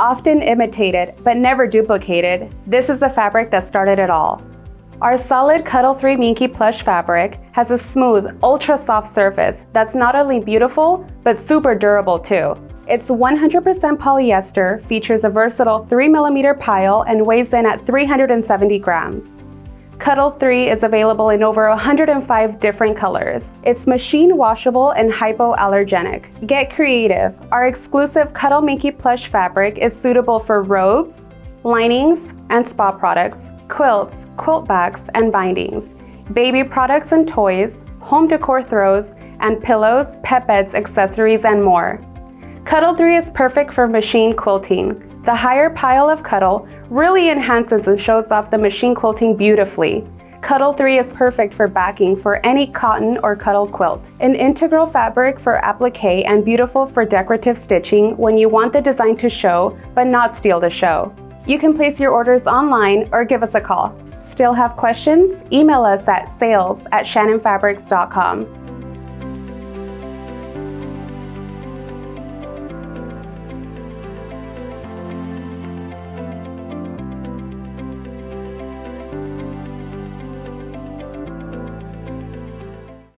Often imitated, but never duplicated, this is the fabric that started it all. Our Solid Cuddle 3 Minky Plush fabric has a smooth, ultra-soft surface that's not only beautiful, but super durable too. It's 100% polyester, features a versatile 3mm pile, and weighs in at 370 grams. Cuddle 3 is available in over 105 different colors. It's machine washable and hypoallergenic. Get creative. Our exclusive Cuddle Minky Plush fabric is suitable for robes, linings, and spa products, quilts, quilt backs, and bindings, baby products and toys, home decor throws, and pillows, pet beds, accessories, and more. Cuddle 3 is perfect for machine quilting. The higher pile of Cuddle really enhances and shows off the machine quilting beautifully. Cuddle 3 is perfect for backing for any cotton or Cuddle quilt. An integral fabric for applique and beautiful for decorative stitching when you want the design to show but not steal the show. You can place your orders online or give us a call. Still have questions? Email us at sales@shannonfabrics.com.